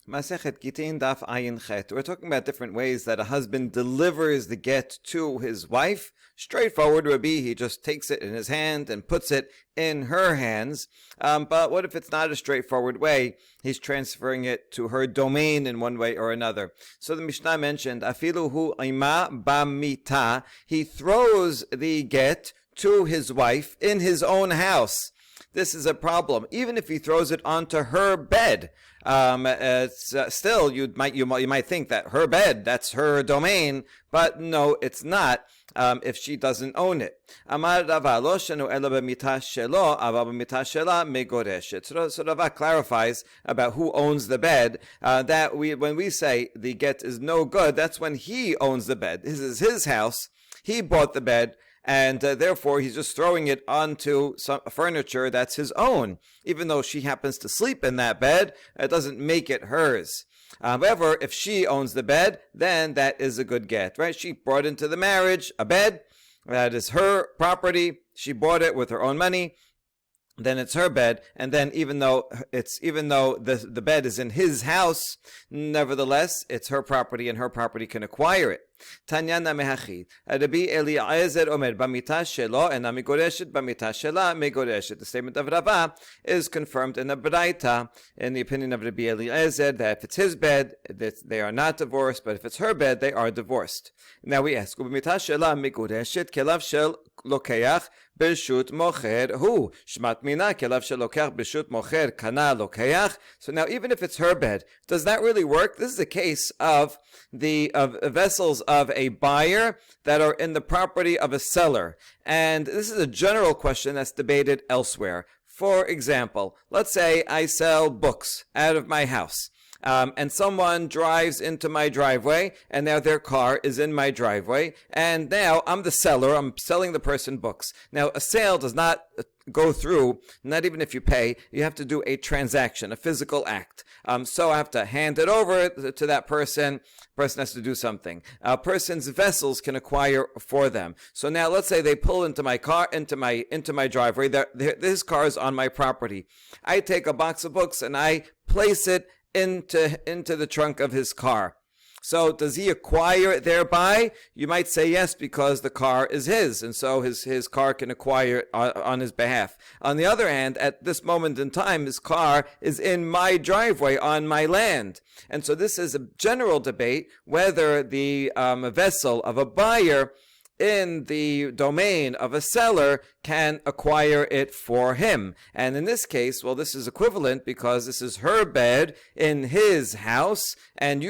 Masechet Gittin Daf Ayin Chet. We're talking about different ways that a husband delivers the get to his wife. Straightforward would be he just takes it in his hand and puts it in her hands. But what if it's not a straightforward way? He's transferring it to her domain in one way or another. So the Mishnah mentioned, Afilu hu ima bamita. He throws the get to his wife in his own house. This is a problem. Even if he throws it onto her bed, still you might think that her bed, that's her domain, but no, it's not. If she doesn't own it. Amar Rava lo shenu ela b'mitah shelo, ava b'mitah shela megoreshet. So Rava clarifies about who owns the bed. That when we say the get is no good, that's when he owns the bed. This is his house. He bought the bed. And therefore, he's just throwing it onto some furniture that's his own. Even though she happens to sleep in that bed, it doesn't make it hers. However, if she owns the bed, then that is a good get, right? She brought into the marriage a bed. That is her property. She bought it with her own money. Then it's her bed, and then even though the bed is in his house, nevertheless it's her property, and her property can acquire it. Tanyana mehachid. Rabbi Eliezer omer b'mitah shelo ena megoreshet b'mitah shela megoreshet. The statement of Rava is confirmed in the Braita, in the opinion of Rabbi Eliezer, that if it's his bed, that they are not divorced, but if it's her bed, they are divorced. Now we ask, b'mitah shela megoreshet kelav shel lokeach b'shut mocher hu shmat mina kelav shel lokeach b'shut mocher kana lokeach. So now, even if it's her bed, does that really work? This is a case of the vessels of a buyer that are in the property of a seller. And this is a general question that's debated elsewhere. For example, let's say I sell books out of my house. And someone drives into my driveway, and now their car is in my driveway, and now I'm the seller, I'm selling the person books. Now, a sale does not go through, not even if you pay, you have to do a transaction, a physical act. So I have to hand it over to that person. Person has to do something. A person's vessels can acquire for them. So now let's say they pull into my car, into my driveway. This car is on my property. I take a box of books and I place it into the trunk of his car. So does he acquire it thereby? You might say yes, because the car is his, and so his car can acquire it on his behalf. On the other hand, at this moment in time, his car is in my driveway on my land. And so this is a general debate whether the vessel of a buyer in the domain of a seller can acquire it for him. And in this case, well, this is equivalent because this is her bed in his house, and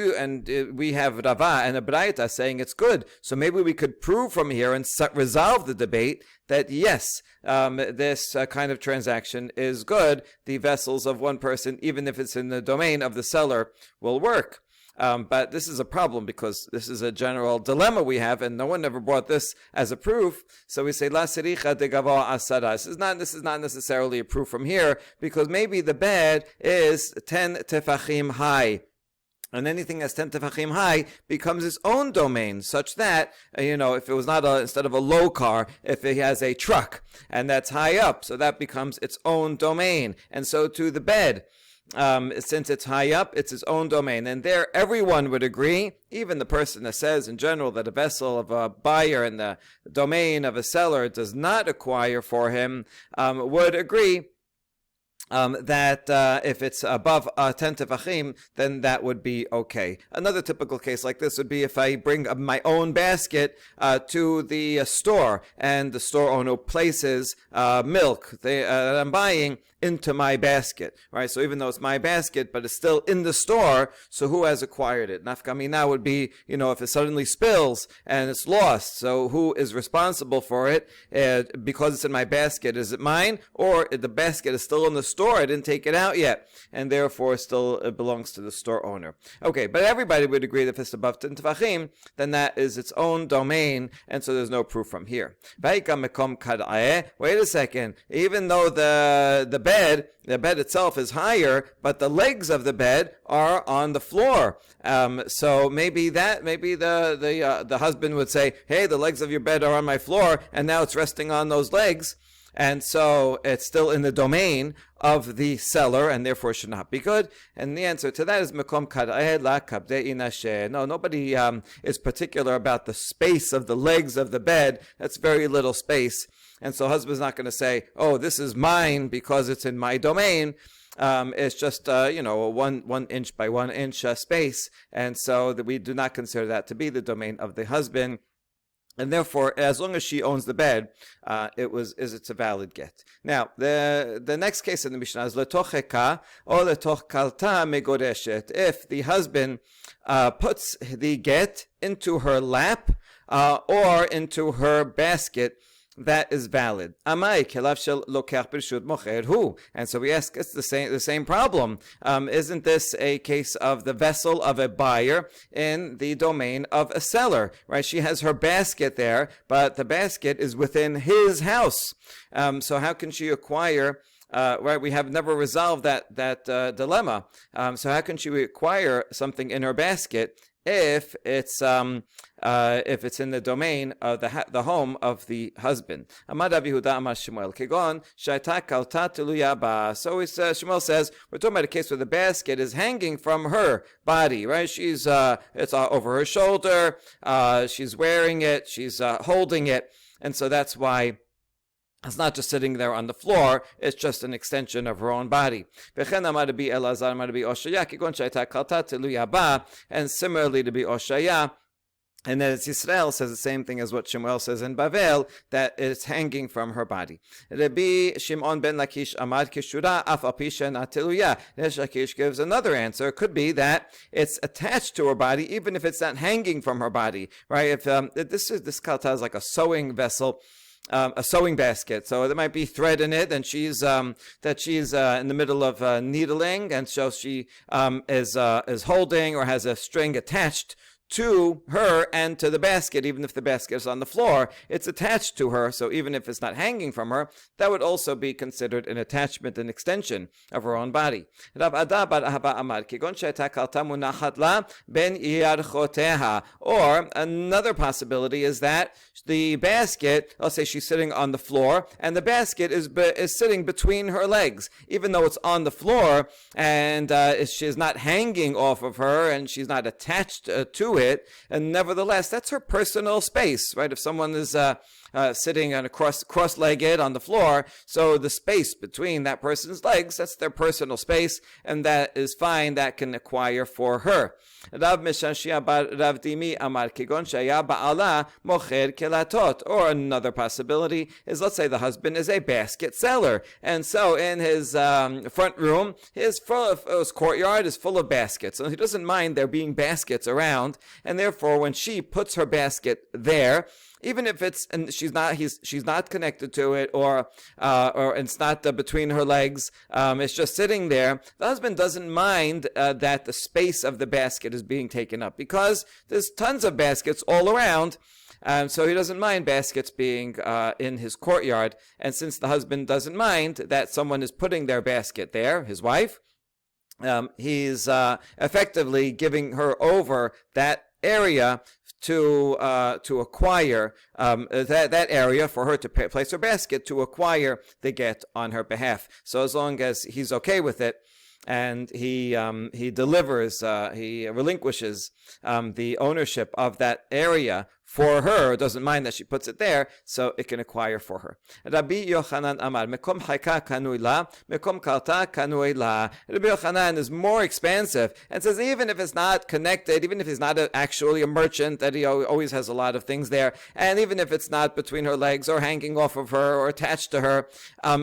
we have Rava and a Braita saying it's good. So maybe we could prove from here and resolve the debate that yes, this kind of transaction is good. The vessels of one person, even if it's in the domain of the seller, will work. But this is a problem because this is a general dilemma we have, and no one ever brought this as a proof. So we say la sericha de gavoa asara. This is not necessarily a proof from here, because maybe the bed is 10 tefachim high. And anything that's 10 tefachim high becomes its own domain, such that, if it was not instead of a low car, if it has a truck, and that's high up, so that becomes its own domain. And so to the bed, since it's high up, it's its own domain. And there, everyone would agree, even the person that says in general that a vessel of a buyer in the domain of a seller does not acquire for him, would agree that if it's above 10 tefachim, then that would be okay. Another typical case like this would be if I bring my own basket to the store, and the store owner places milk that I'm buying into my basket, right? So even though it's my basket, but it's still in the store, so who has acquired it? Nafkamina would be, if it suddenly spills and it's lost, so who is responsible for it? Because it's in my basket, is it mine? Or the basket is still in the store, I didn't take it out yet, and therefore still it belongs to the store owner. Okay, but everybody would agree that if it's above 10 tefachim, then that is its own domain, and so there's no proof from here. Wait a second, even though the bed itself is higher, but the legs of the bed are on the floor. So maybe the husband would say, hey, the legs of your bed are on my floor, and now it's resting on those legs. and so it's still in the domain of the seller, and therefore should not be good. And the answer to that is mekom kar'eh la kabdei nashe. No, nobody is particular about the space of the legs of the bed. That's very little space, and so husband's not going to say, "Oh, this is mine because it's in my domain." It's just a 1 inch by 1 inch space, and so that we do not consider that to be the domain of the husband. And therefore, as long as she owns the bed, it's a valid get. Now, the next case in the Mishnah is letocheka or letoch kalta megoreshet. If the husband puts the get into her lap or into her basket, that is valid. Amai kelav shel lokach b'reshut mocher hu. And so we ask, it's the same problem. Isn't this a case of the vessel of a buyer in the domain of a seller? Right? She has her basket there, but the basket is within his house. So how can she acquire? Right, we have never resolved that dilemma. So how can she acquire something in her basket if it's in the domain of the home of the husband? Amar Rabbi Yehuda Amar Shmuel Kegon Shaita Kalta Teluya Ba. So Shmuel says we're talking about a case where the basket is hanging from her body, right? She's it's over her shoulder. She's wearing it. She's holding it, and so that's why it's not just sitting there on the floor, it's just an extension of her own body. And similarly to be Oshaya, and then Yisrael says the same thing as what Shemuel says in Bavel, that it's hanging from her body. Rabbi Shimon ben Lakish Amad Kishura Af Apisha Natiluya. Lakish gives another answer. It could be that it's attached to her body, even if it's not hanging from her body. Right? If this kalta is like a sewing vessel. A sewing basket, so there might be thread in it, and she's in the middle of needling, and so she is holding or has a string attached to her and to the basket. Even if the basket is on the floor, it's attached to her, so even if it's not hanging from her, that would also be considered an attachment, an extension of her own body. Or another possibility is that the basket, let's say she's sitting on the floor, and the basket is sitting between her legs, even though it's on the floor, and she's not hanging off of her, and she's not attached to it, and nevertheless, that's her personal space, right? If someone is sitting on cross-legged on the floor, so the space between that person's legs, that's their personal space, and that is fine, that can acquire for her. Rav Meshashia bar Rav Dimi amar kegon shaya ba'ala mocher kelatot. Or another possibility is, let's say the husband is a basket seller, and so in his front room, his courtyard is full of baskets, so he doesn't mind there being baskets around, and therefore when she puts her basket there, even if she's not connected to it, or it's not between her legs, it's just sitting there, the husband doesn't mind that the space of the basket is being taken up, because there's tons of baskets all around. So he doesn't mind baskets being in his courtyard. And since the husband doesn't mind that someone is putting their basket there, his wife, he's effectively giving her over that area to acquire that area for her to place her basket, to acquire the get on her behalf. So as long as he's okay with it, and he delivers, he relinquishes the ownership of that area for her, doesn't mind that she puts it there, so it can acquire for her. Rabbi Yochanan Amar, Mekom Haika Kanui La, Mekom Kalta Kanui La. Rabbi Yochanan is more expansive and says even if it's not connected, even if he's not actually a merchant, that he always has a lot of things there, and even if it's not between her legs or hanging off of her or attached to her,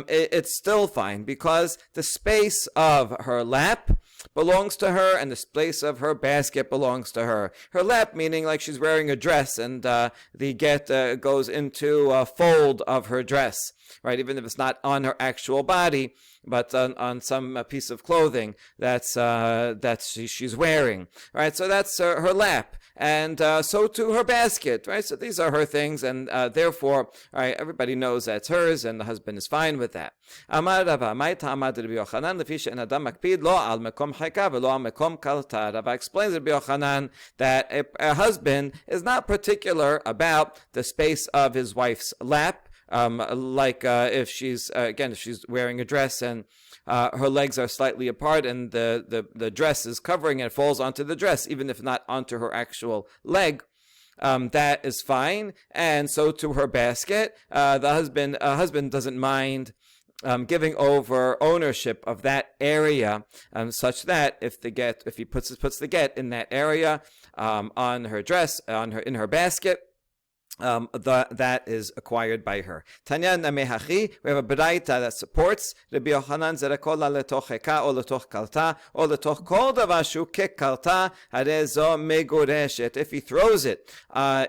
it's still fine, because the space of her lap belongs to her, and the space of her basket belongs to her. Her lap meaning like she's wearing a dress, and the get goes into a fold of her dress, right? Even if it's not on her actual body, but on some piece of clothing that's she's wearing, right? So that's her lap, and so too her basket, right? So these are her things, and therefore, right, everybody knows that's hers, and the husband is fine with that. Amar Rava, my Tamad Rabbi Yochanan, lefi she'en adam makpid lo al mekom chayka velo al mekom kalta. Rava explains to Rabbi Yochanan that a husband is not particular about the space of his wife's lap, Like if she's again, if she's wearing a dress and her legs are slightly apart and the dress is covering and it falls onto the dress, even if not onto her actual leg. That is fine, and so to her basket. The husband doesn't mind giving over ownership of that area, such that if he puts the get in that area, on her dress, in her basket, that is acquired by her. Tanya Namehachi, we have a Baraita that supports Rabbi Yochanan Zerakola letoch heka or letoch kalta or letoch kol davar shu kekalta harezo megoreshet. If he throws it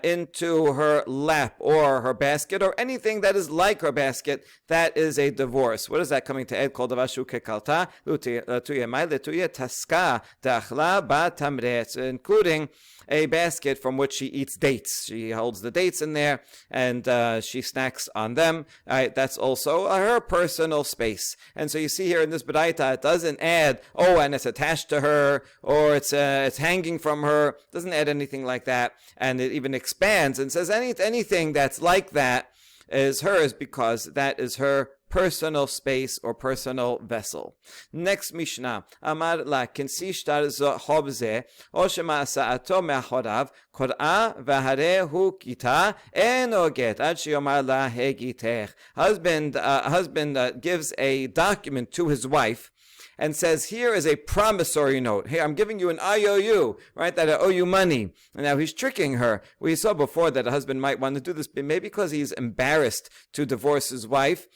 into her lap or her basket or anything that is like her basket, that is a divorce. What is that coming to add? Kol davar shu kekalta lutuye mai letuye taska dachla ba tamret, including a basket from which she eats dates. She holds the dates in there and she snacks on them. That's also her personal space. And so you see here in this Baraita, it doesn't add, and it's attached to her, or it's hanging from her. It doesn't add anything like that. And it even expands and says anything that's like that is hers because that is her personal space or personal vessel. Next Mishnah. Amar la kinsi shtar zo hobze o shema sa'ato me'achorav kor'a v'hare hu kita eno get ad sheyomar la hegitech. Husband gives a document to his wife and says, here is a promissory note. Hey, I'm giving you an IOU, right, that I owe you money. And now he's tricking her. We saw before that a husband might want to do this, maybe because he's embarrassed to divorce his wife.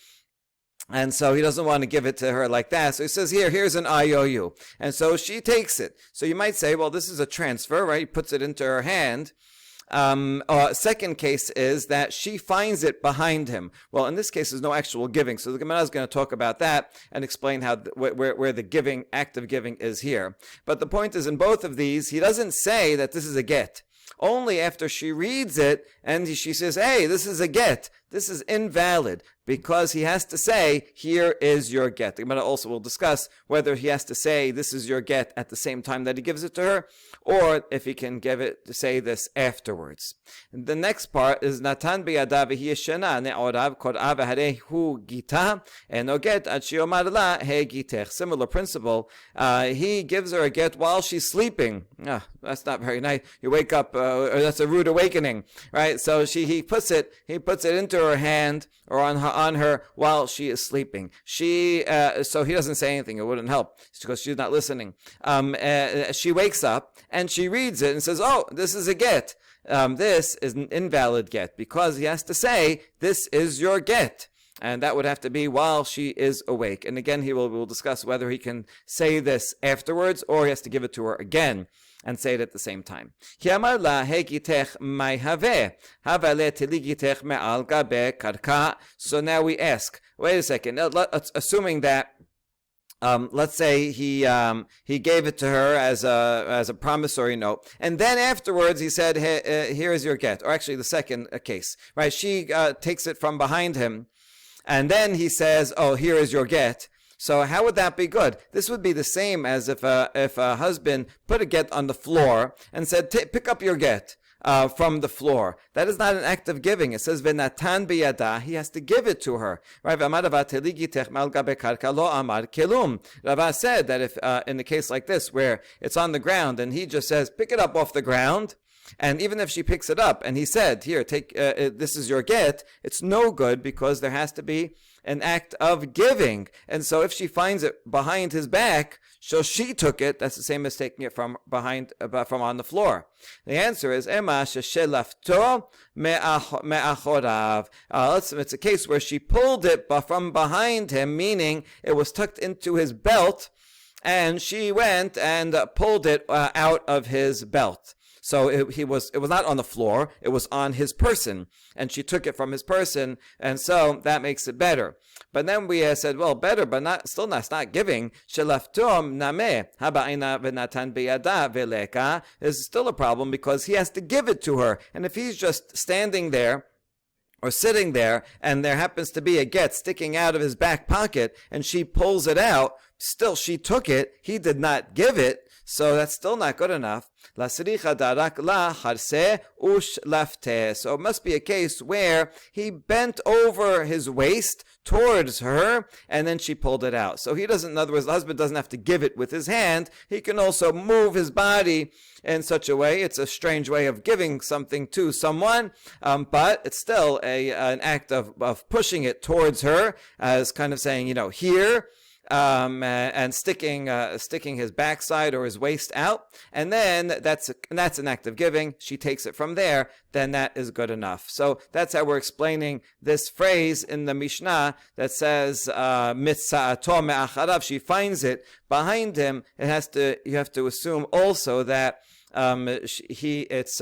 And so he doesn't want to give it to her like that. So he says, here's an IOU. And so she takes it. So you might say, well, this is a transfer, right? He puts it into her hand. Second case is that she finds it behind him. Well, in this case, there's no actual giving. So the Gemara is going to talk about that and explain how where the act of giving is here. But the point is, in both of these, he doesn't say that this is a get. Only after she reads it and she says, hey, this is a get. This is invalid because he has to say, here is your get. The Gemara also will discuss whether he has to say, this is your get at the same time that he gives it to her, or if he can give it to say this afterwards. And the next part is Natan biyadav v'hiyeshena ne'orav kor'a v'harei hu gita eno get ad she'omar la he gitech. Similar principle. He gives her a get while she's sleeping. That's not very nice. You wake up, or that's a rude awakening, right? So he puts it into her hand or on her while she is sleeping. So he doesn't say anything. It wouldn't help because she's not listening. She wakes up and she reads it and says, this is a get. This is an invalid get because he has to say, this is your get. And that would have to be while she is awake. And again, we'll discuss whether he can say this afterwards or he has to give it to her again and say it at the same time. So now we ask, wait a second, assuming that let's say he gave it to her as a promissory note, and then afterwards he said, hey, here is your get. Or actually, the second case, right? She takes it from behind him, and then he says, here is your get. So how would that be good? This would be the same as if a husband put a get on the floor and said, pick up your get from the floor. That is not an act of giving. It says, V'natan biyada, he has to give it to her. Right? Rava said that if in the case like this, where it's on the ground and he just says, pick it up off the ground, and even if she picks it up and he said, here, take this is your get, it's no good because there has to be an act of giving. And so if she finds it behind his back, so she took it, that's the same as taking it from behind, from on the floor. The answer is, it's a case where she pulled it from behind him, meaning it was tucked into his belt, and she went and pulled it out of his belt. So it was not on the floor, it was on his person, and she took it from his person, and so that makes it better. But then we said, well, better, but not giving. Shelaftom name habaina v'natan biyada veleka is still a problem because he has to give it to her, and if he's just standing there or sitting there, and there happens to be a get sticking out of his back pocket, and she pulls it out, still she took it, he did not give it. So that's still not good enough. La siricha darak la harse ush lafte. So it must be a case where he bent over his waist towards her, and then she pulled it out. So he doesn't, in other words, the husband doesn't have to give it with his hand. He can also move his body in such a way. It's a strange way of giving something to someone, but it's still an act of pushing it towards her, as kind of saying, here, and sticking his backside or his waist out, and then that's an act of giving. She takes it from there, then that is good enough. So that's how we're explaining this phrase in the Mishnah that says mitza'ato me'acharav. She finds it behind him. You have to assume also that he is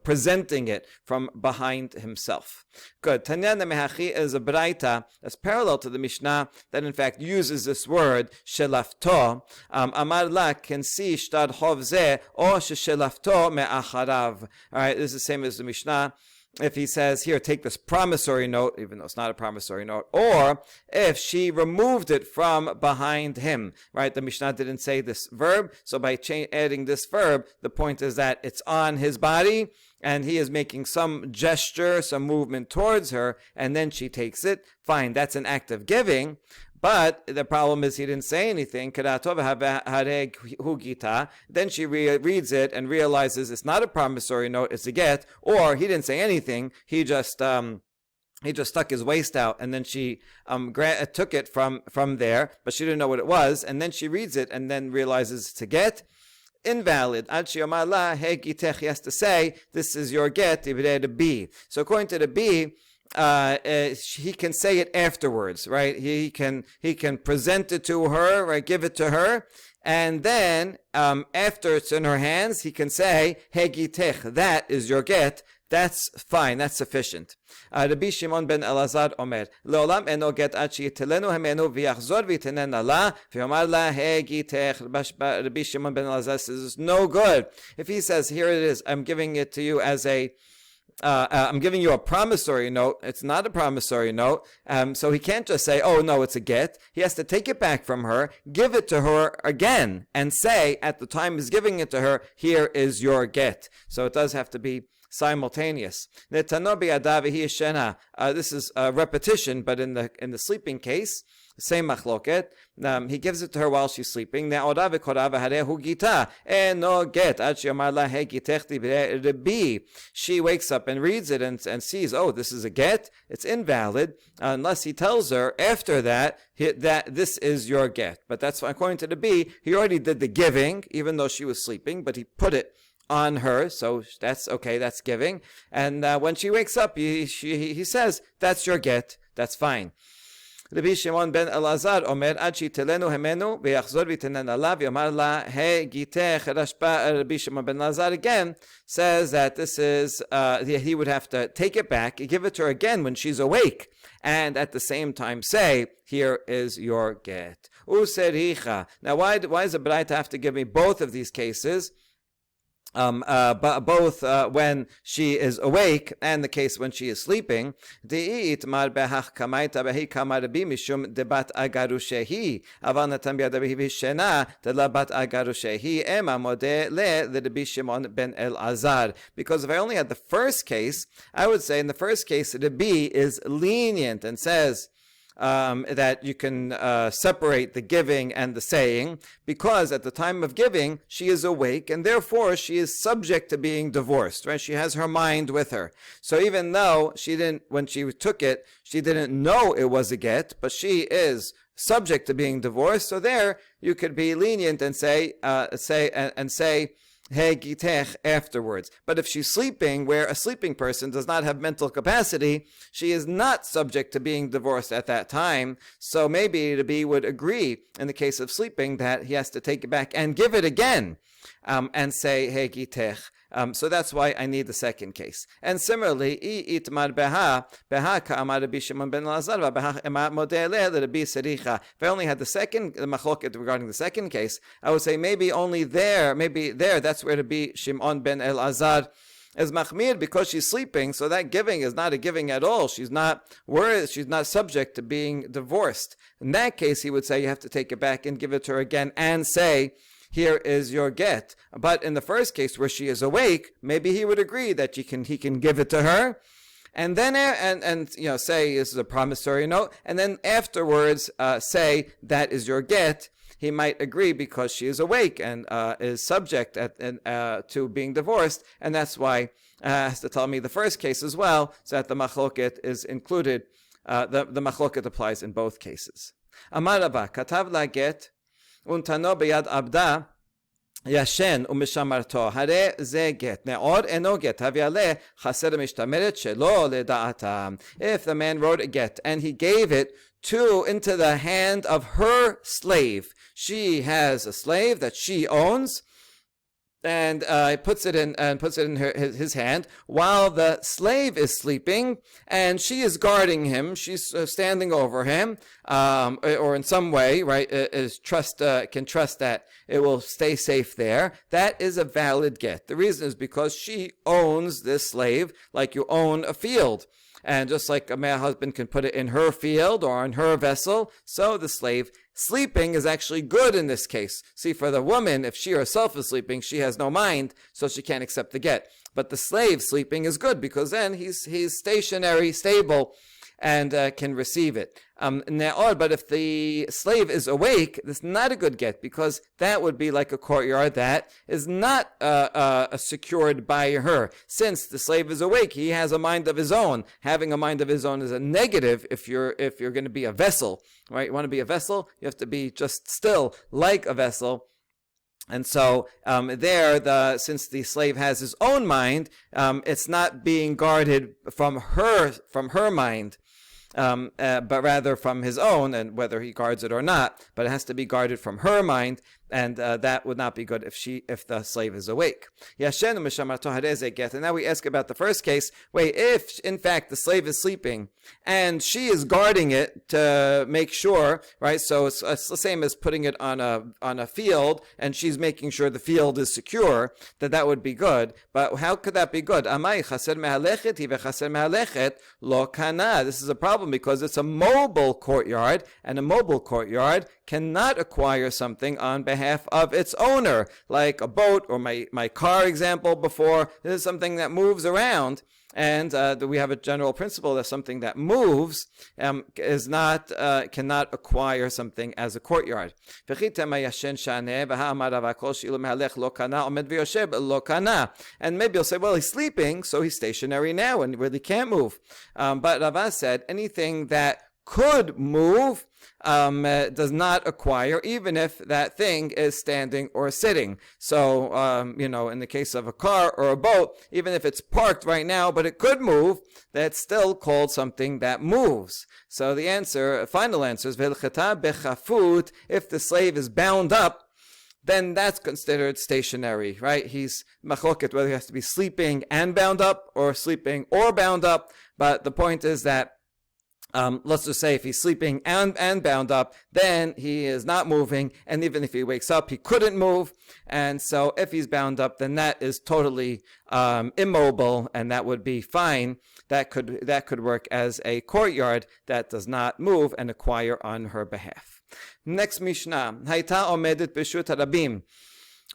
presenting it from behind himself. Good. Tanyan mehachi is a braita that's parallel to the Mishnah that in fact uses this word shelafto. Amar la can see shtad hovze or shelafto me'acharav. All right, this is the same as the Mishnah. If he says, here, take this promissory note, even though it's not a promissory note, or if she removed it from behind him, right? The Mishnah didn't say this verb, so by adding this verb, the point is that it's on his body, and he is making some gesture, some movement towards her, and then she takes it. Fine, that's an act of giving. But the problem is he didn't say anything. Then she reads it and realizes it's not a promissory note, it's a get. Or he didn't say anything. He just stuck his waist out, and then she took it from there, but she didn't know what it was. And then she reads it and then realizes it's a get. Invalid. He has to say, this is your get, to be. So according to the B, he can say it afterwards, right? He can present it to her, right? Give it to her, and then after it's in her hands, he can say, "Hegitech, that is your get." That's fine. That's sufficient. Rabbi Shimon ben Elazar omer, "Leolam eno get ad sheyitilenu hemenu v'yachzor v'yitenen ala v'yomar la hegitech." Rabbi Shimon ben Elazar says it's no good if he says, "Here it is. I'm giving it to you as I'm giving you a promissory note." It's not a promissory note. So he can't just say, "Oh, no, it's a get." He has to take it back from her, give it to her again, and say, at the time he's giving it to her, "Here is your get." So it does have to be simultaneous. This is a repetition, but in the sleeping case, same machloket. He gives it to her while she's sleeping. She wakes up and reads it and sees, oh, this is a get. It's invalid unless he tells her after that that this is your get. But that's according to the B. He already did the giving, even though she was sleeping, but he put it on her, so that's okay. That's giving. And when she wakes up, he says, "That's your get. That's fine." Rabbi Shimon ben Elazar omer ad shitelenu hemenu v'yachzor v'yitenen alav v'yomar la hegitech. Rabbi Shimon ben Elazar again says that this is he would have to take it back, give it to her again when she's awake, and at the same time say, "Here is your get." Usericha. Now, why does the Braita have to give me both of these cases? Both when she is awake and the case when she is sleeping. He because if I only had the first case, I would say in the first case the B is lenient and says that you can separate the giving and the saying, because at the time of giving she is awake and therefore she is subject to being divorced, right? She has her mind with her. So even though when she took it, she didn't know it was a get, but she is subject to being divorced. So there you could be lenient and say "Hey gitech" afterwards. But if she's sleeping, where a sleeping person does not have mental capacity, she is not subject to being divorced at that time. So maybe the B would agree in the case of sleeping that he has to take it back and give it again and say "Hey gitech." So that's why I need the second case. And similarly, if I only had the second machloket regarding the second case, I would say maybe there, that's where to be Shimon ben Elazar is machmir because she's sleeping, so that giving is not a giving at all. She's not worried, she's not subject to being divorced. In that case, he would say you have to take it back and give it to her again and say, here is your get. But in the first case where she is awake, maybe he would agree that he can give it to her, and then say this is a promissory note, and then afterwards say that is your get. He might agree because she is awake and is subject to being divorced, and that's why has to tell me the first case as well, so that the machloket is included. The machloket applies in both cases. Amar Rava, katav la get untano beyad abda ישן ומשמרתו, הרי זה גט. נאור אינו גט, הביא עליה חסר משתמרת שלא לדעתה. If the man wrote a get and he gave it into the hand of her slave, she has a slave that she owns, and puts it in his hand while the slave is sleeping, and she is guarding him. She's standing over him, or in some way, right? Can trust that it will stay safe there. That is a valid get. The reason is because she owns this slave, like you own a field. And just like a male husband can put it in her field or on her vessel, so the slave sleeping is actually good in this case. See, for the woman, if she herself is sleeping, she has no mind, so she can't accept the get. But the slave sleeping is good because then he's stationary, stable, and can receive it. But if the slave is awake, that's not a good get, because that would be like a courtyard that is not secured by her. Since the slave is awake, he has a mind of his own. Having a mind of his own is a negative if you're going to be a vessel, right? You want to be a vessel, you have to be just still like a vessel. And so since the slave has his own mind, it's not being guarded from her mind, but rather from his own, and whether he guards it or not, but it has to be guarded from her mind, and that would not be good if the slave is awake. And now we ask about the first case. Wait, if in fact the slave is sleeping and she is guarding it to make sure, right? So it's the same as putting it on a field, and she's making sure the field is secure. That would be good. But how could that be good? This is a problem because it's a mobile courtyard, and a mobile courtyard cannot acquire something on behalf of its owner, like a boat or my car example before. This is something that moves around, and we have a general principle that something that moves cannot acquire something as a courtyard. And maybe you'll say, well, he's sleeping, so he's stationary now and really can't move. But Rava said anything that could move does not acquire, even if that thing is standing or sitting. So, in the case of a car or a boat, even if it's parked right now, but it could move, that's still called something that moves. So the final answer is, if the slave is bound up, then that's considered stationary, right? He's machloket, whether he has to be sleeping and bound up, or sleeping or bound up. But the point is that let's just say if he's sleeping and bound up, then he is not moving, and even if he wakes up, he couldn't move. And so if he's bound up, then that is totally immobile, and that would be fine. That could work as a courtyard that does not move and acquire on her behalf. Next Mishnah, Hayta omedet b'shut harabim.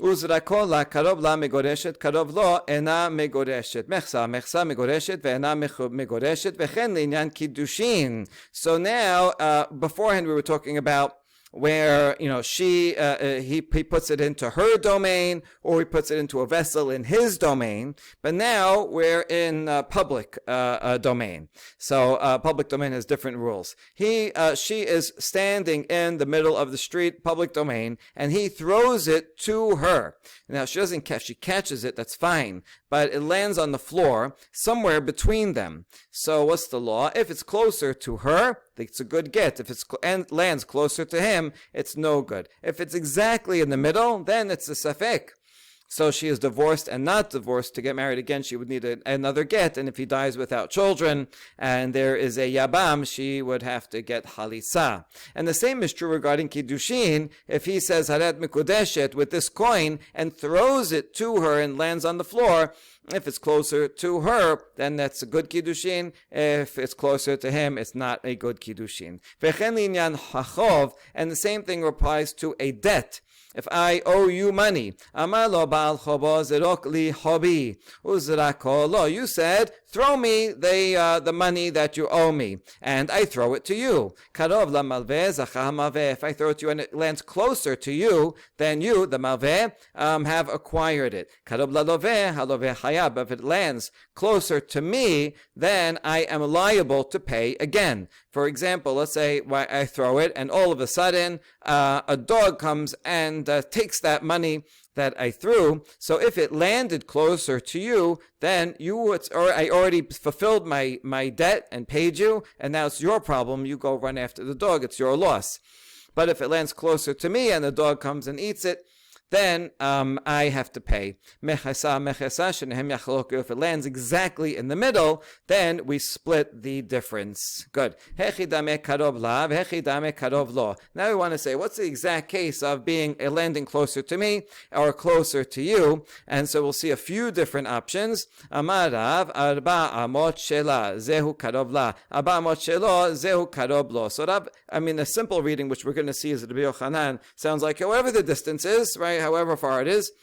וזרקו לה קרוב לה מגורשת, קרוב לו אינה מגורשת. מכסה מגורשת ואינה מגורשת, וכן לעניין קידושין. So now, beforehand we were talking about where he puts it into her domain, or he puts it into a vessel in his domain. But now we're in public domain. So public domain has different rules. She is standing in the middle of the street, public domain, and he throws it to her. Now she catches it, that's fine, but it lands on the floor somewhere between them. So what's the law? If it's closer to her, it's a good get. If it lands closer to him, it's no good. If it's exactly in the middle, then it's a safek. So she is divorced and not divorced. To get married again, she would need another get. And if he dies without children and there is a yabam, she would have to get halisa. And the same is true regarding kiddushin. If he says haret mikudeshet with this coin and throws it to her and lands on the floor, if it's closer to her, then that's a good kiddushin. If it's closer to him, it's not a good kiddushin. And the same thing applies to a debt. If I owe you money, you said, throw me the money that you owe me, and I throw it to you. If I throw it to you and it lands closer to you, then you, the malveh, have acquired it. If it lands closer to me, then I am liable to pay again. For example, let's say I throw it, and all of a sudden, a dog comes and takes that money that I threw. So if it landed closer to you, then I already fulfilled my debt and paid you, and now it's your problem. You go run after the dog. It's your loss. But if it lands closer to me and the dog comes and eats it, then I have to pay. If it lands exactly in the middle, then we split the difference. Good. Now we want to say, what's the exact case of landing closer to me or closer to you? And so we'll see a few different options. Amarav arba amot shela zehu karov la. Arba amot shelo zehu karov lo. So a simple reading, which we're going to see is Rabbi Yochanan, sounds like however the distance is, right? However far it is,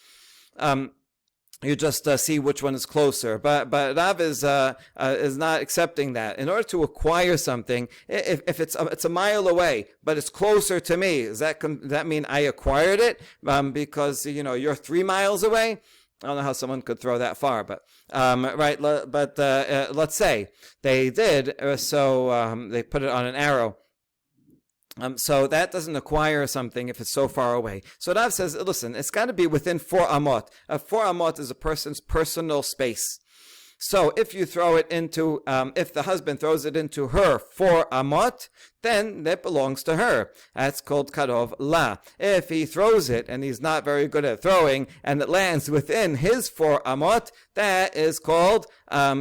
you just see which one is closer. But Rav is not accepting that. In order to acquire something, if it's a mile away, but it's closer to me, does that mean I acquired it because you're 3 miles away? I don't know how someone could throw that far, but right. But let's say they did, so they put it on an arrow. So that doesn't acquire something if it's so far away. So Rav says, listen, it's got to be within 4 amot. 4 amot is a person's personal space. So if you throw it into, if the husband throws it into her 4 amot, then that belongs to her. That's called karov la. If he throws it and he's not very good at throwing and it lands within his 4 amot, that is called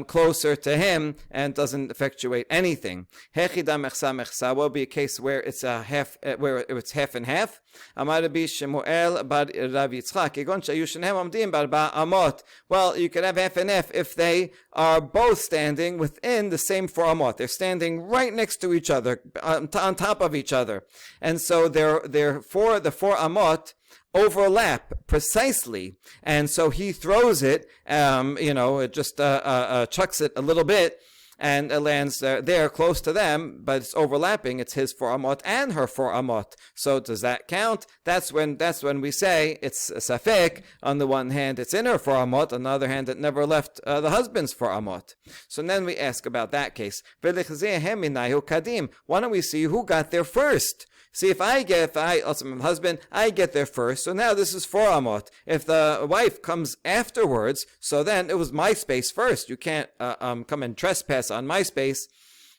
closer to him and doesn't effectuate anything. Hechida mechsa mechsa will be a case where it's half and half. Amar Rabbi Shemuel bar Rav Yitzchak egon shayu shnehem omdim barba amot. Well, you can have half and half if they are both standing within the same 4 amot. They're standing right next to each other, on top of each other, and so the 4 amot overlap precisely, and so he throws it, it just chucks it a little bit, and it lands there close to them, but it's overlapping. It's his 4 amot and her 4 amot. So does that count? That's when we say it's a safek. On the one hand, it's in her 4 amot. On the other hand, it never left the husband's 4 amot. So then we ask about that case. Why don't we see who got there first? See, if my husband, I get there first, so now this is 4 amot. If the wife comes afterwards, so then it was my space first. You can't come and trespass on my space.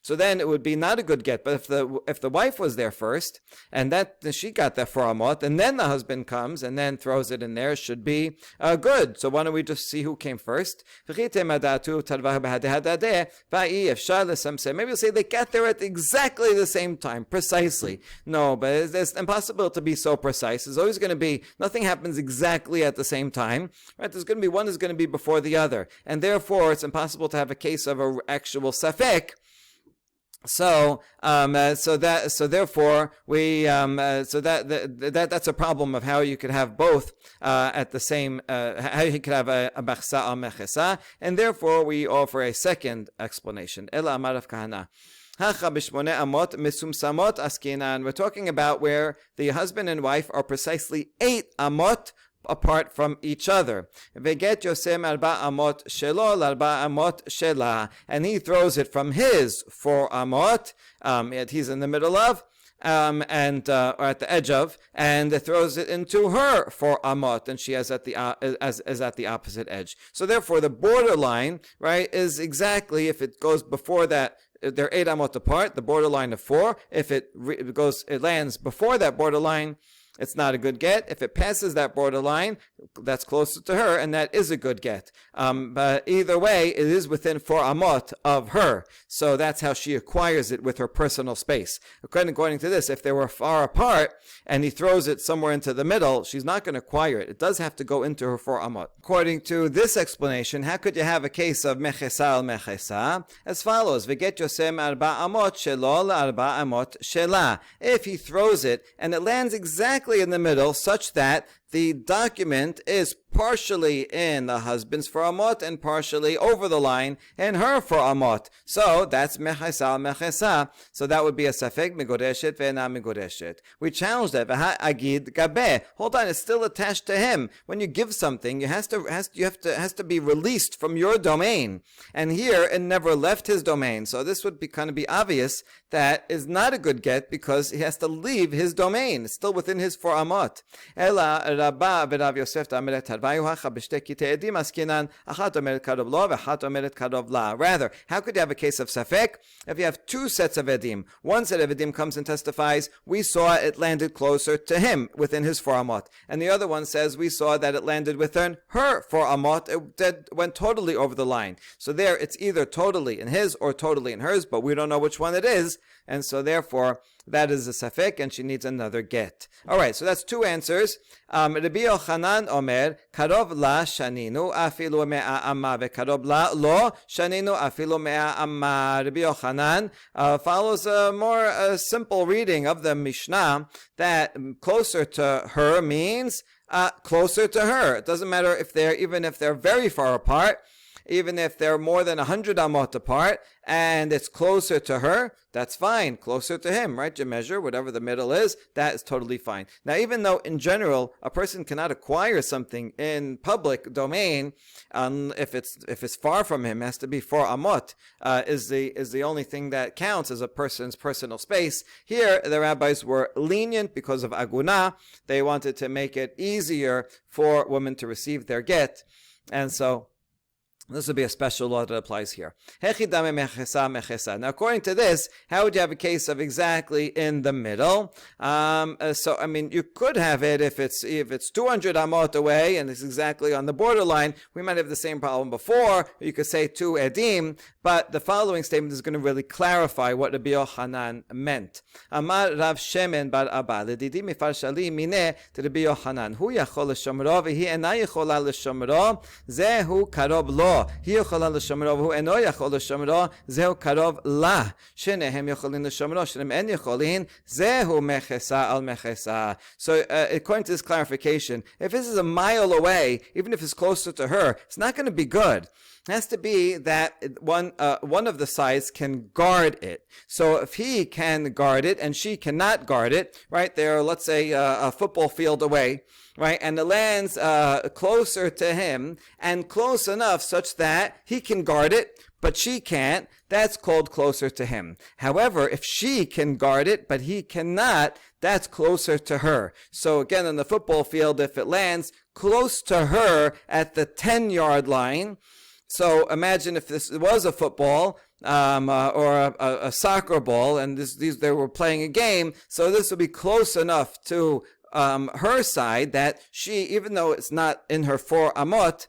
So then it would be not a good get. But if the wife was there first, and that she got that 4 amot, and then the husband comes and then throws it in there, it should be good. So why don't we just see who came first? Maybe you'll say they got there at exactly the same time, precisely. No, but it's impossible to be so precise. There's always going to be, nothing happens exactly at the same time, right? There's going to be, one is going to be before the other. And therefore, it's impossible to have a case of an actual safek. So that's a problem of how you could have both at the same, how you could have a mechsa or mechesa, and therefore we offer a second explanation. Ela amar Rav Kahana. We're talking about where the husband and wife are precisely 8 amot apart from each other. And he throws it from his 4 amot, he's in the middle of, or at the edge of, and throws it into her 4 amot, and she is at the opposite edge. So therefore, the borderline, right, is exactly, if it goes before that, they're 8 amot apart, the borderline of 4. If it lands before that borderline, it's not a good get. If it passes that borderline, that's closer to her, and that is a good get. But either way, it is within 4 amot of her. So that's how she acquires it with her personal space. According to this, if they were far apart and he throws it somewhere into the middle, she's not going to acquire it. It does have to go into her 4 amot. According to this explanation, how could you have a case of mechesa al mechesa? As follows: V'get yosem arba amot shelo arba amot shela. If he throws it and it lands exactly in the middle, such that the document is partially in the husband's 4 amot and partially over the line in her 4 amot. So that's mechesa mechesa. So that would be a safek megoreshet ve'ena megoreshet. We challenge that. V'ha agid gabe. Hold on, it's still attached to him. When you give something, it has to be released from your domain. And here it never left his domain. So this would kind of be obvious that is not a good get because he has to leave his domain. It's still within his 4 amot. Ela Rabba v'Rav Yosef ta'ameret harvayu hacha b'shtei kitei edim askinan achat omeret karov lo v'achat omeret karov la. Rather, how could you have a case of safek if you have 2 sets of edim? One set of edim comes and testifies, we saw it landed closer to him within his 4 amot, and the other one says we saw that it landed within her 4 amot. It went totally over the line. So there, it's either totally in his or totally in hers, but we don't know which one it is, and so therefore that is a safek, and she needs another get. All right, so that's 2 answers. Rabbi Yochanan Omer, karov la shaninu afilu me'a amma, ve'karov la lo shaninu afilu me'a amma. Rabbi Yochanan follows a more simple reading of the Mishnah that closer to her means closer to her. It doesn't matter even if they're very far apart. Even if they're more than 100 amot apart, and it's closer to her, that's fine. Closer to him, right? You measure whatever the middle is, that is totally fine. Now, even though in general a person cannot acquire something in public domain, if it's far from him, it has to be 4 amot, is the only thing that counts as a person's personal space. Here, the rabbis were lenient because of aguna. They wanted to make it easier for women to receive their get, and so this would be a special law that applies here. Now, according to this, how would you have a case of exactly in the middle? So, I mean, you could have it if it's 200 amot away and it's exactly on the borderline. We might have the same problem before. You could say 2 edim, but the following statement is going to really clarify what Rabbi Yochanan meant. Amar Rav Shemen bar Abba, l'didi mifarshali mineh to Rabbi Yochanan. Hu yachol l'shomro v'hi ena yachola l'shomro, zehu karob lo. היא יכולה לשומרו והוא אינו יכול לשומרו, זהו קרוב לה. שניהם יכולים לשומרו, שניהם אין יכולים, זהו מכסה על מכסה. So according to this clarification, if this is a mile away, even if it's closer to her, it's not going to be good. It has to be that one of the sides can guard it. So if he can guard it and she cannot guard it, right, they're, let's say, a football field away, right, and it lands closer to him and close enough such that he can guard it, but she can't, that's called closer to him. However, if she can guard it, but he cannot, that's closer to her. So again, on the football field, if it lands close to her at the 10-yard line, so imagine if this was a football or a soccer ball, and they were playing a game, so this would be close enough to her side that she, even though it's not in her 4 amot,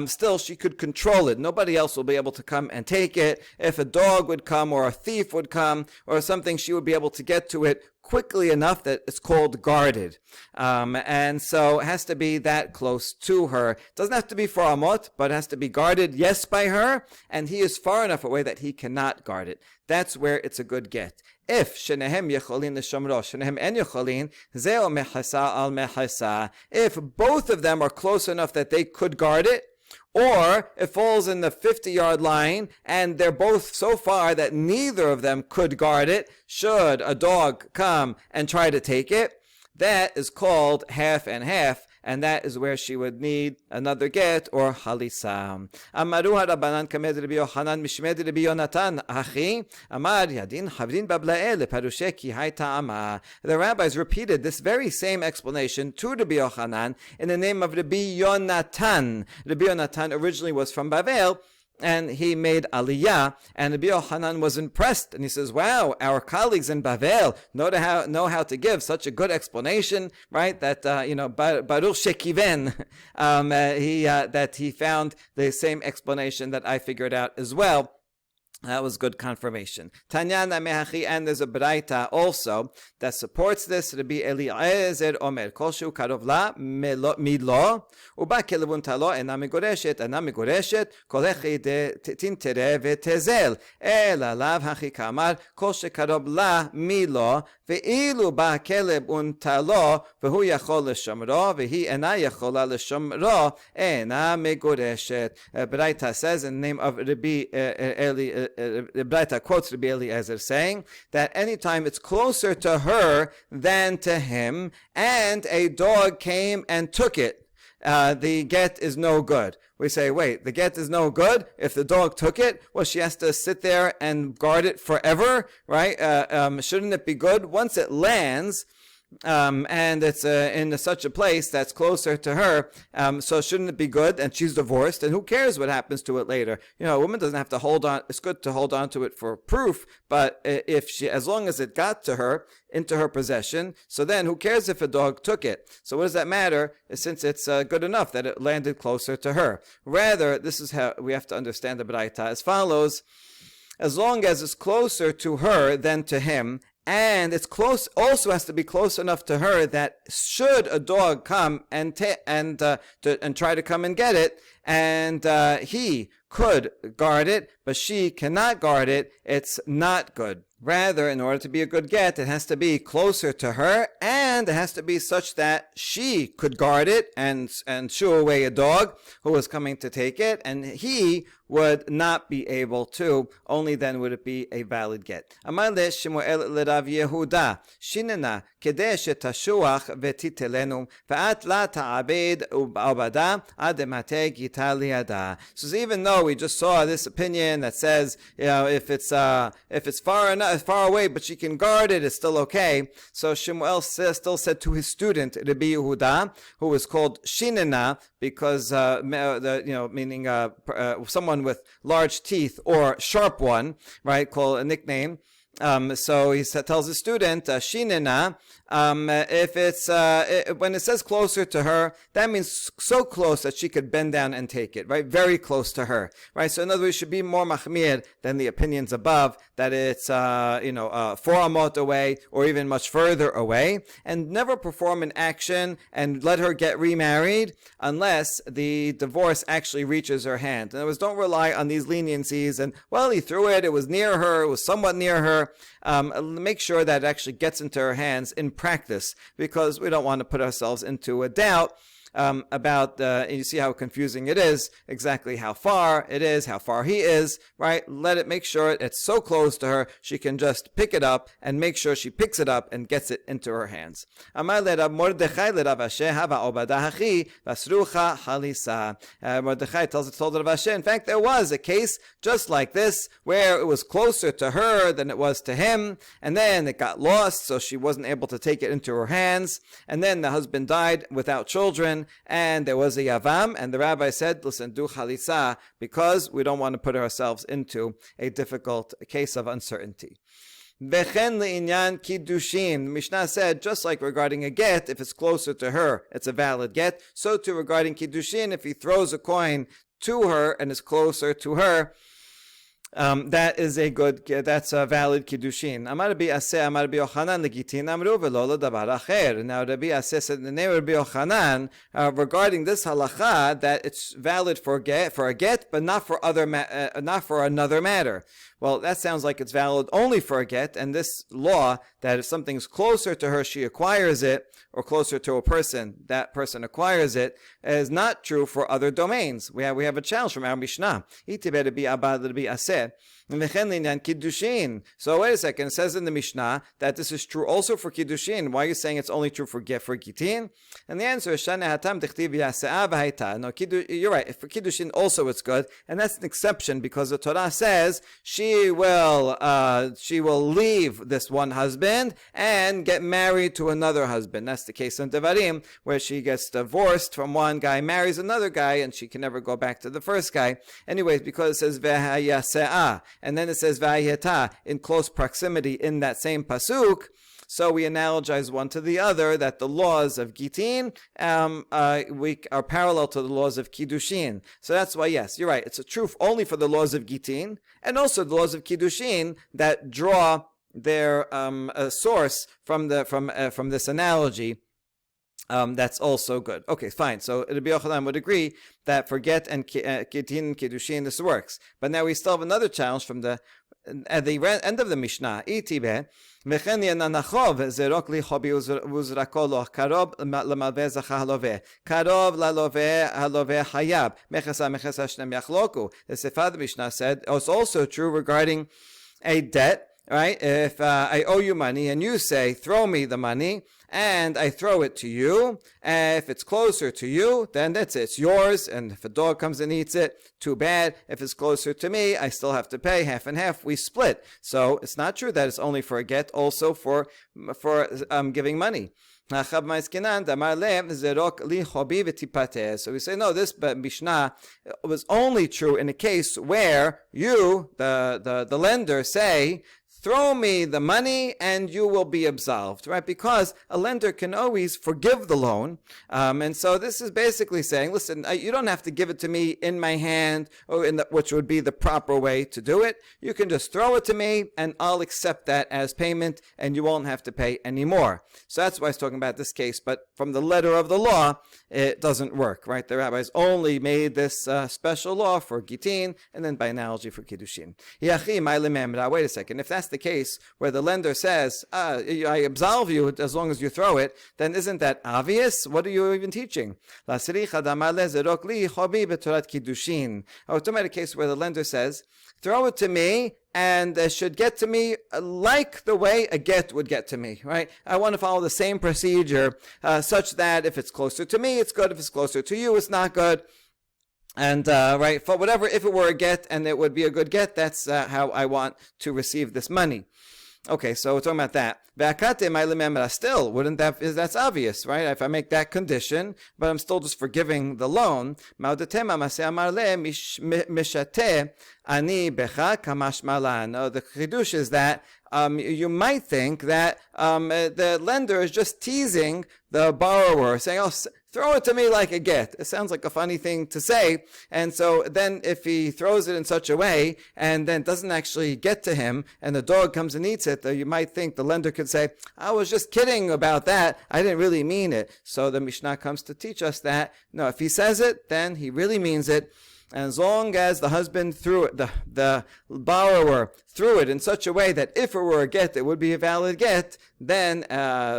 still she could control it. Nobody else will be able to come and take it. If a dog would come or a thief would come or something, she would be able to get to it quickly enough that it's called guarded. And so it has to be that close to her. It doesn't have to be 4 amot, but it has to be guarded, yes, by her, and he is far enough away that he cannot guard it. That's where it's a good get. If shenehem yecholin l'shomro, shenehem en yecholin, zeo mechasa al mechasa. If both of them are close enough that they could guard it, or it falls in the 50-yard line and they're both so far that neither of them could guard it, should a dog come and try to take it, that is called half and half, and that is where she would need another get or halisa. Amaru harabanan kamed Rabbi Yochanan mishmed Rabbi Yonatan achi amar yadin havdin bablae leparushe ki hay ta'ama. The rabbis repeated this very same explanation to Rabbi Yochanan in the name of Rabbi Yonatan. Rabbi Yonatan originally was from Bavel, and he made aliyah, and Rabbi Yochanan was impressed, and he says, wow, our colleagues in Bavel know how to give such a good explanation, right? That Baruch Shekiven, that he found the same explanation that I figured out as well. That was good confirmation. Tanyana mehachi, and there's a braita also that supports this. Rabbi Eliezer Omer, kol shu karov la milo, uba kelevun talo ena megoreshet, kol echi tintere vetezel, ela lav hachi kamar, kol shekarov la milo, ve'ilu ba keleb untalo, vehu yachol l'shomro, vehi ena yachola l'shomro, ena megoreshet. Braita says in the name of Rabbi Eli. The Braita quotes Rabbi Eliezer saying that anytime it's closer to her than to him, and a dog came and took it, the get is no good. We say, wait, the get is no good if the dog took it? Well, she has to sit there and guard it forever, right? Shouldn't it be good once it lands? And it's in such a place that's closer to her, so shouldn't it be good? And she's divorced, and who cares what happens to it later? A woman doesn't have to hold on. It's good to hold on to it for proof, but as long as it got to her, into her possession, so then who cares if a dog took it? So what does that matter, since it's good enough that it landed closer to her? Rather, this is how we have to understand the Braita as follows: as long as it's closer to her than to him, and it's close, also has to be close enough to her that should a dog come and try to come and get it, and he could guard it, but she cannot guard it, it's not good. Rather, in order to be a good get, it has to be closer to her, and it has to be such that she could guard it and shoo away a dog who was coming to take it, and he would not be able to. Only then would it be a valid get. Amar le Shemuel l'Rav Yehuda, shinena kedei shetashuach vetitelenu, ve'at la ta'abed u'ba'obada ad ematei gita liada. So even though we just saw this opinion that says, if it's far away, but she can guard it, it's still okay. So Shemuel still said to his student Rabbi Yehuda, who was called Shinena, because meaning someone with large teeth, or sharp one, right? Called a nickname. So he tells his student, Shinena, if it's when it says closer to her, that means so close that she could bend down and take it, right? Very close to her, right? So in other words, it should be more machmir than the opinions above, that it's 4 amot away or even much further away, and never perform an action and let her get remarried unless the divorce actually reaches her hand. In other words, don't rely on these leniencies and, well, he threw it, it was near her, it was somewhat near her. Make sure that it actually gets into her hands in practice, because we don't want to put ourselves into a doubt about, you see how confusing it is, exactly how far it is, how far he is, right? Make sure it's so close to her, she can just pick it up and make sure she picks it up and gets it into her hands. Mordechai told Rav Asher, in fact, there was a case just like this, where it was closer to her than it was to him, and then it got lost, so she wasn't able to take it into her hands, and then the husband died without children, and there was a yavam, and the rabbi said, listen, do chalitza, because we don't want to put ourselves into a difficult case of uncertainty. Vechen le'inyan kiddushin. Mishnah said, just like regarding a get, if it's closer to her, it's a valid get. So too regarding kiddushin, if he throws a coin to her and is closer to her, that's a valid kiddushin. Amar Rabbi Aseh, Amar Rabbi Yochanan leGittin amru v'lo ledavar acher. Now Rabbi Aseh said in the name of Rabbi Yochanan regarding this halacha that it's valid for a get, but not for another matter. Well, that sounds like it's valid only for a get, and this law that if something's closer to her, she acquires it, or closer to a person, that person acquires it, is not true for other domains. We have a challenge from our Mishnah. So wait a second. It says in the Mishnah that this is true also for Kiddushin. Why are you saying it's only true for Gittin? And the answer is no, you're right. For Kiddushin also it's good, and that's an exception because the Torah says she will leave this one husband and get married to another husband. That's the case in Devarim, where she gets divorced from one guy, marries another guy, and she can never go back to the first guy. Anyways, because it says ve'hayase'ah, and then it says va'yeta in close proximity in that same pasuk, so we analogize one to the other that the laws of Gittin are parallel to the laws of Kiddushin. So that's why, yes, you're right. It's a truth only for the laws of Gittin and also the laws of Kiddushin that draw their source from this analogy. That's also good. Okay, fine. So Rabbi Yochanan would agree that for get and Gittin and Kiddushin this works. But now we still have another challenge from at the end of the Mishnah. Itibe mecheni anachov zerok li chobi uzrakolo karob lemaveh zacha haloveh karob laloveh haloveh hayab mechasa shnem yachloku. The Sefard Mishnah said it's also true regarding a debt. Right? If I owe you money and you say, throw me the money, and I throw it to you, if it's closer to you, then that's it. It's yours, and if a dog comes and eats it, too bad. If it's closer to me, I still have to pay half and half. We split. So it's not true that it's only for a get, also for giving money. So we say, no, this Mishnah was only true in a case where you, the lender, say, throw me the money and you will be absolved, right? Because a lender can always forgive the loan. And so this is basically saying, listen, you don't have to give it to me in my hand, or which would be the proper way to do it. You can just throw it to me and I'll accept that as payment and you won't have to pay anymore. So that's why I was talking about this case. But from the letter of the law, it doesn't work, right? The rabbis only made this special law for Gittin and then by analogy for Kiddushin. Wait a second. If that's the case where the lender says, I absolve you as long as you throw it, then isn't that obvious? What are you even teaching? We're talking about a case where the lender says, throw it to me and it should get to me like the way a get would get to me, right? I want to follow the same procedure such that if it's closer to me, it's good. If it's closer to you, it's not good. And right, for whatever, if it were a get and it would be a good get, that's how I want to receive this money. Okay, so we're talking about that. Still, that's obvious, right? If I make that condition, but I'm still just forgiving the loan. Now, the chidush is that you might think that the lender is just teasing the borrower, saying, oh, throw it to me like a get. It sounds like a funny thing to say. And so then if he throws it in such a way and then doesn't actually get to him and the dog comes and eats it, you might think the lender could say, I was just kidding about that. I didn't really mean it. So the Mishnah comes to teach us that, no, if he says it, then he really means it. And as long as the husband threw it, the borrower threw it in such a way that if it were a get, it would be a valid get, then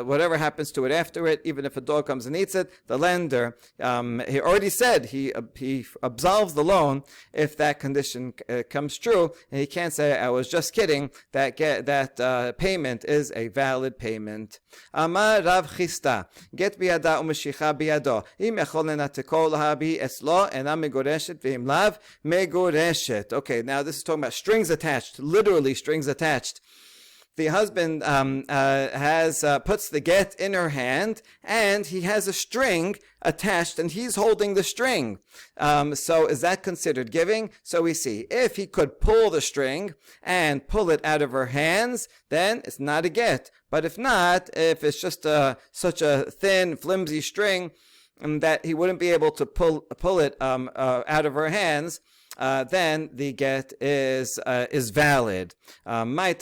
whatever happens to it after it, even if a dog comes and eats it, the lender, he already said he absolves the loan if that condition comes true, and he can't say, I was just kidding, that payment is a valid payment. Amar Rav Chista, get biyada u'meshicha biyado, im echol nenateko lahabi eslo, ena megoreshet v'im lav megoreshet. Okay, now this is talking about strings attached, literally strings attached. The husband puts the get in her hand, and he has a string attached, and he's holding the string. So is that considered giving? So we see, if he could pull the string and pull it out of her hands, then it's not a get. But if not, if it's just such a thin, flimsy string that he wouldn't be able to pull it out of her hands, then the get is valid. Now, if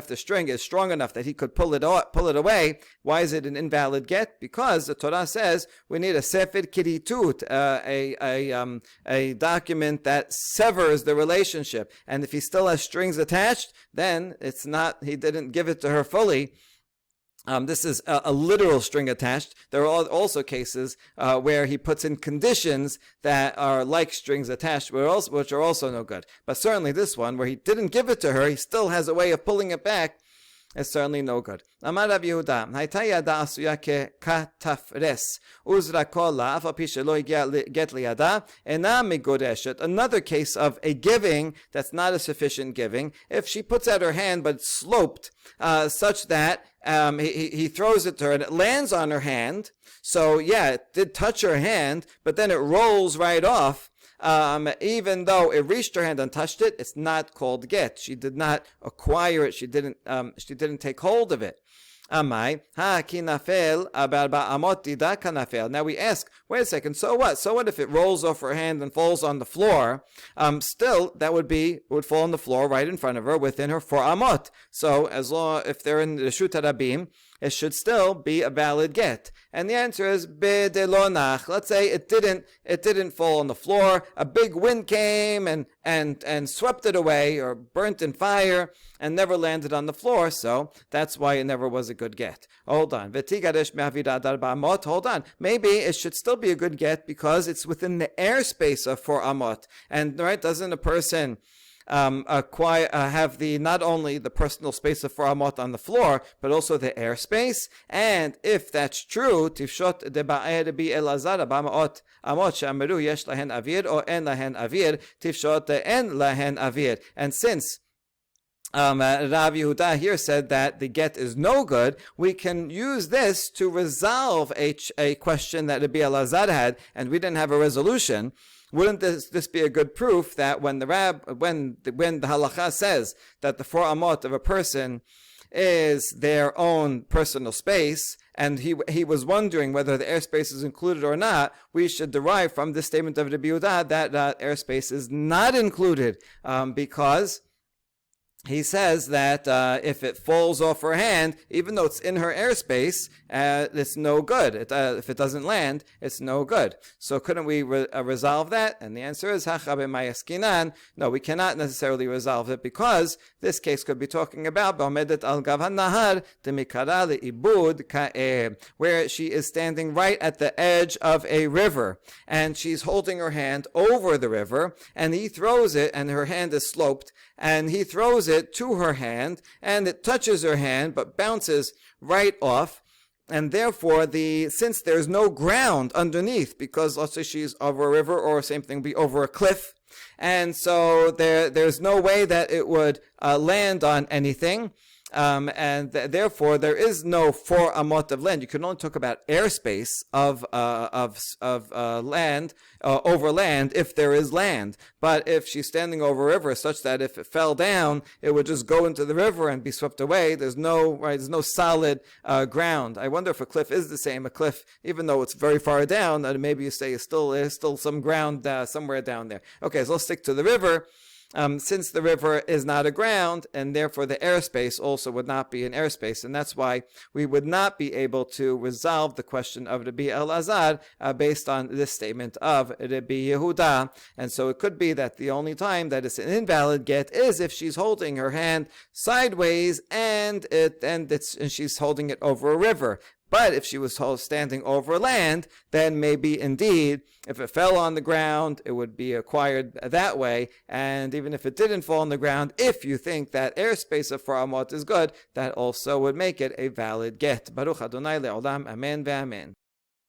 the string is strong enough that he could pull it away, why is it an invalid get? Because the Torah says we need a sefer kiritut, a document that severs the relationship. And if he still has strings attached, then it's not. He didn't give it to her fully. This is a literal string attached. There are also cases where he puts in conditions that are like strings attached, which are also no good. But certainly this one, where he didn't give it to her, he still has a way of pulling it back, is certainly no good. Amar Rav Yehuda, hayta yada asuya ketafres uzra kola af al pi shelo higia get liyada ena migoreshet. Another case of a giving that's not a sufficient giving. If she puts out her hand but it's sloped such that he throws it to her and it lands on her hand, so yeah, it did touch her hand, but then it rolls right off. Even though it reached her hand and touched it, it's not called get. She did not acquire it. She didn't take hold of it. Amai ha kinafel abarba amot dida kanafel. Now we ask, wait a second. So what? So what if it rolls off her hand and falls on the floor? Still, that would fall on the floor right in front of her within her 4 amot. So as long if they're in the Reshut Rabim, it should still be a valid get. And the answer is bedelonach. Let's say it didn't fall on the floor. A big wind came and swept it away or burnt in fire and never landed on the floor. So that's why it never was a good get. Hold on. Hold on. Maybe it should still be a good get because it's within the airspace of 4 amot. And right, doesn't a person have not only the personal space of 4 amot on the floor, but also the airspace? And if that's true, tifshot deba'er bi elazar ba'amot amot she'amaru yesh lahen avir or en lahen avir, tifshot en lahen avir. And since Rav Yehuda here said that the get is no good, we can use this to resolve a question that Rabbi Elazar had, and we didn't have a resolution. Wouldn't this be a good proof that when the halacha says that the 4 amot of a person is their own personal space, and he was wondering whether the airspace is included or not, we should derive from this statement of Rabbi Yehuda that airspace is not included, because he says that if it falls off her hand, even though it's in her airspace, it's no good. If it doesn't land, it's no good. So couldn't we resolve that? And the answer is, no, we cannot necessarily resolve it, because this case could be talking about where she is standing right at the edge of a river, and she's holding her hand over the river, and he throws it, and her hand is sloped, and he throws it to her hand, and it touches her hand but bounces right off. And therefore, since there's no ground underneath, because let's say she's over a river, or same thing, be over a cliff, and so there's no way that it would land on anything. And therefore, there is no 4 amot of land. You can only talk about airspace of land, over land, if there is land. But if she's standing over a river, such that if it fell down, it would just go into the river and be swept away. There's no solid ground. I wonder if a cliff is the same. A cliff, even though it's very far down, maybe you say there's still some ground somewhere down there. Okay, so let's stick to the river. Since the river is not a ground, and therefore the airspace also would not be an airspace, and that's why we would not be able to resolve the question of Rabbi Elazar based on this statement of Rabbi Yehuda. And so it could be that the only time that it's an invalid get is if she's holding her hand sideways and she's holding it over a river. But if she was standing over land, then maybe indeed, if it fell on the ground, it would be acquired that way. And even if it didn't fall on the ground, if you think that airspace of 4 amot is good, that also would make it a valid get. Baruch Adonai le'olam, amen ve'amen.